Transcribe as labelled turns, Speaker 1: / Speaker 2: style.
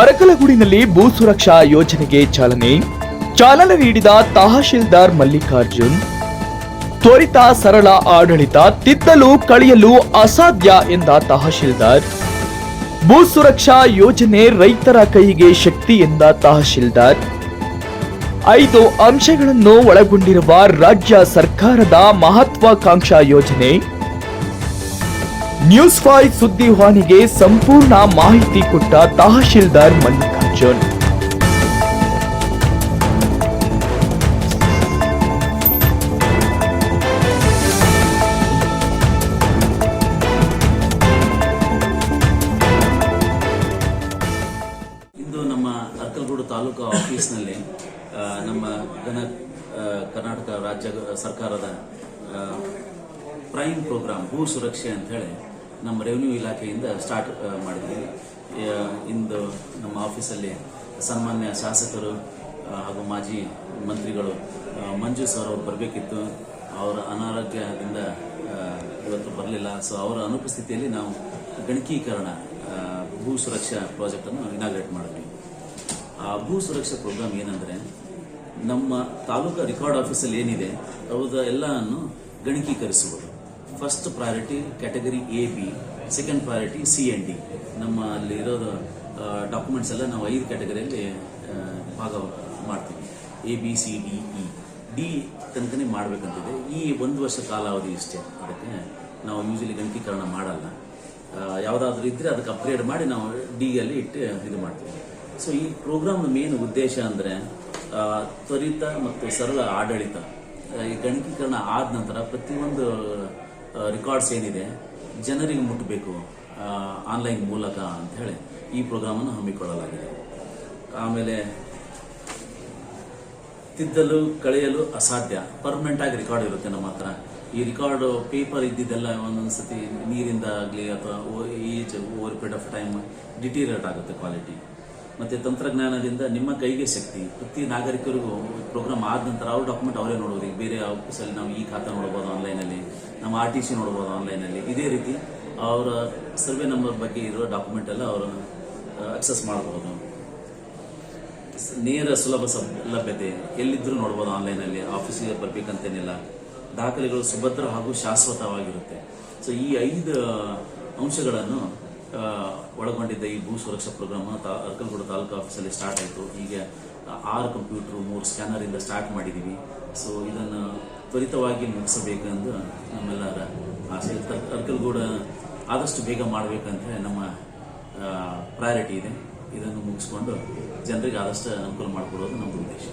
Speaker 1: ಅರಕಲಗೂಡಿನಲ್ಲಿ ಭೂ ಸುರಕ್ಷಾ ಯೋಜನೆಗೆ ಚಾಲನೆ ನೀಡಿದ ತಹಶೀಲ್ದಾರ್ ಮಲ್ಲಿಕಾರ್ಜುನ್. ತ್ವರಿತ ಸರಳ ಆಡಳಿತ, ತಿದ್ದಲು ಕಳೆಯಲು ಅಸಾಧ್ಯ ಎಂದ ತಹಶೀಲ್ದಾರ್. ಭೂ ಸುರಕ್ಷಾ ಯೋಜನೆ ರೈತರ ಕೈಗೆ ಶಕ್ತಿ ಎಂದ ತಹಶೀಲ್ದಾರ್. 5 ಅಂಶಗಳನ್ನು ಒಳಗೊಂಡಿರುವ ರಾಜ್ಯ ಸರ್ಕಾರದ ಮಹತ್ವಾಕಾಂಕ್ಷಾ ಯೋಜನೆ. ನ್ಯೂಸ್ 5 ಸುದ್ದಿವಾಹಿನಿಗೆ ಸಂಪೂರ್ಣ ಮಾಹಿತಿ ಕೊಟ್ಟ ತಹಶೀಲ್ದಾರ್ ಮಲ್ಲಿಕಾರ್ಜುನ್.
Speaker 2: ಇಂದು ನಮ್ಮ ಅರಕಲಗೂಡು ತಾಲೂಕು ಆಫೀಸ್ನಲ್ಲಿ ನಮ್ಮ ಕರ್ನಾಟಕ ರಾಜ್ಯ ಸರ್ಕಾರದ ಪ್ರೈಮ್ ಪ್ರೋಗ್ರಾಮ್ ಭೂ ಸುರಕ್ಷೆ ಅಂತ ಹೇಳಿ ನಮ್ಮ ರೆವಿನ್ಯೂ ಇಲಾಖೆಯಿಂದ ಸ್ಟಾರ್ಟ್ ಮಾಡಿದ್ವಿ. ಇಂದು ನಮ್ಮ ಆಫೀಸಲ್ಲಿ ಸನ್ಮಾನ್ಯ ಶಾಸಕರು ಹಾಗೂ ಮಾಜಿ ಮಂತ್ರಿಗಳು ಮಂಜು ಸರ್ ಅವರು ಬರಬೇಕಿತ್ತು. ಅವರ ಅನಾರೋಗ್ಯದಿಂದ ಇವತ್ತು ಬರಲಿಲ್ಲ. ಸೊ ಅವರ ಅನುಪಸ್ಥಿತಿಯಲ್ಲಿ ನಾವು ಗಣಕೀಕರಣ ಭೂ ಸುರಕ್ಷಾ ಪ್ರಾಜೆಕ್ಟನ್ನು ಇನಾಗ್ರೇಟ್ ಮಾಡಿದ್ವಿ. ಆ ಭೂ ಸುರಕ್ಷಾ ಪ್ರೋಗ್ರಾಮ್ ಏನಂದರೆ, ನಮ್ಮ ತಾಲೂಕು ರೆಕಾರ್ಡ್ ಆಫೀಸಲ್ಲಿ ಏನಿದೆ ಅವುದ ಎಲ್ಲವನ್ನು ಗಣಕೀಕರಿಸುವುದು. First priority category AB, second priority C&D. ನಮ್ಮ ಅಲ್ಲಿ ಇರೋದು ಡಾಕ್ಯುಮೆಂಟ್ಸ್ ಎಲ್ಲ ನಾವು 5 ಕ್ಯಾಟಗರಿಯಲ್ಲಿ ಭಾಗ ಮಾಡ್ತೀವಿ. ABCDE D ತನಕನೇ ಮಾಡಬೇಕಂತಿದೆ. ಈ 1 ವರ್ಷ ಕಾಲಾವಧಿ ಇಷ್ಟೇ. ಅದಕ್ಕೆ ನಾವು ಯೂಶಲಿ ಗಣಕೀಕರಣ ಮಾಡಲ್ಲ. ಯಾವುದಾದ್ರೂ ಇದ್ದರೆ ಅದಕ್ಕೆ ಅಪ್ಗ್ರೇಡ್ ಮಾಡಿ ನಾವು ಡಿಯಲ್ಲಿ ಇಟ್ಟು ಇದು ಮಾಡ್ತೀವಿ. ಸೊ ಈ ಪ್ರೋಗ್ರಾಮ್ನ ಮೇನ್ ಉದ್ದೇಶ ಅಂದರೆ ತ್ವರಿತ ಮತ್ತು ಸರಳ ಆಡಳಿತ. ಈ ಗಣಕೀಕರಣ ಆದ ನಂತರ ಪ್ರತಿಯೊಂದು ರೆಕಾರ್ಡ್ಸ್ ಏನಿದೆ ಜನರಿಗೆ ಮುಟ್ಟಬೇಕು ಆನ್ಲೈನ್ ಮೂಲಕ ಅಂತ ಹೇಳಿ ಈ ಪ್ರೋಗ್ರಾಮನ್ನು ಹಮ್ಮಿಕೊಳ್ಳಲಾಗಿದೆ. ಆಮೇಲೆ ತಿದ್ದಲು ಕಳೆಯಲು ಅಸಾಧ್ಯ, ಪರ್ಮನೆಂಟ್ ಆಗಿ ರೆಕಾರ್ಡ್ ಇರುತ್ತೆ ನಮ್ಮ ಹತ್ರ. ಈ ರೆಕಾರ್ಡ್ ಪೇಪರ್ ಇದ್ದಿದ್ದೆಲ್ಲ ಒಂದೊಂದ್ಸತಿ ನೀರಿಂದ ಆಗಲಿ ಅಥವಾ over period of time deteriorate ಆಗುತ್ತೆ ಕ್ವಾಲಿಟಿ. ಮತ್ತು ತಂತ್ರಜ್ಞಾನದಿಂದ ನಿಮ್ಮ ಕೈಗೆ ಶಕ್ತಿ. ಪ್ರತಿ ನಾಗರಿಕರಿಗೂ ಪ್ರೋಗ್ರಾಮ್ ಆದ ನಂತರ ಅವ್ರ ಡಾಕ್ಯುಮೆಂಟ್ ಅವರೇ ನೋಡೋದು. ಈಗ ಬೇರೆ ಆಫೀಸಲ್ಲಿ ನಾವು ಈ ಖಾತಾ ನೋಡ್ಬೋದು ಆನ್ಲೈನಲ್ಲಿ, ನಮ್ಮ RTC ನೋಡ್ಬೋದು ಆನ್ಲೈನಲ್ಲಿ. ಇದೇ ರೀತಿ ಅವರ ಸರ್ವೆ ನಂಬರ್ ಬಗ್ಗೆ ಇರೋ ಡಾಕ್ಯುಮೆಂಟ್ ಎಲ್ಲ ಅವರು ಅಕ್ಸೆಸ್ ಮಾಡಬಹುದು. ನೇರ ಸುಲಭ ಲಭ್ಯತೆ, ಎಲ್ಲಿದ್ದರೂ ನೋಡ್ಬೋದು ಆನ್ಲೈನಲ್ಲಿ. ಆಫೀಸಿಗೆ ಬರಬೇಕಂತೇನಿಲ್ಲ. ದಾಖಲೆಗಳು ಸುಭದ್ರ ಹಾಗೂ ಶಾಶ್ವತವಾಗಿರುತ್ತೆ. ಸೊ ಈ 5 ಅಂಶಗಳನ್ನು ಒಳಗೊಂಡಿದ್ದ ಈ ಭೂ ಸುರಕ್ಷಾ ಪ್ರೋಗ್ರಾಮ್ ಅರಕಲಗೂಡು ತಾಲೂಕು ಆಫೀಸಲ್ಲಿ ಸ್ಟಾರ್ಟ್ ಆಯಿತು. ಈಗ 6 ಕಂಪ್ಯೂಟರ್ 3 ಸ್ಕ್ಯಾನರ್ ಇಂದ ಸ್ಟಾರ್ಟ್ ಮಾಡಿದ್ದೀವಿ. ಸೊ ಇದನ್ನು ತ್ವರಿತವಾಗಿ ಮುಗಿಸಬೇಕೆಂದು ನಮ್ಮೆಲ್ಲರ ಆಸೆ. ಅರಕಲಗೂಡು ಆದಷ್ಟು ಬೇಗ ಮಾಡಬೇಕಂತ ನಮ್ಮ ಪ್ರಯಾರಿಟಿ ಇದೆ. ಇದನ್ನು ಮುಗಿಸ್ಕೊಂಡು ಜನರಿಗೆ ಆದಷ್ಟು ಅನುಕೂಲ ಮಾಡಿಕೊಡೋದು ನಮ್ಮದು ಉದ್ದೇಶ.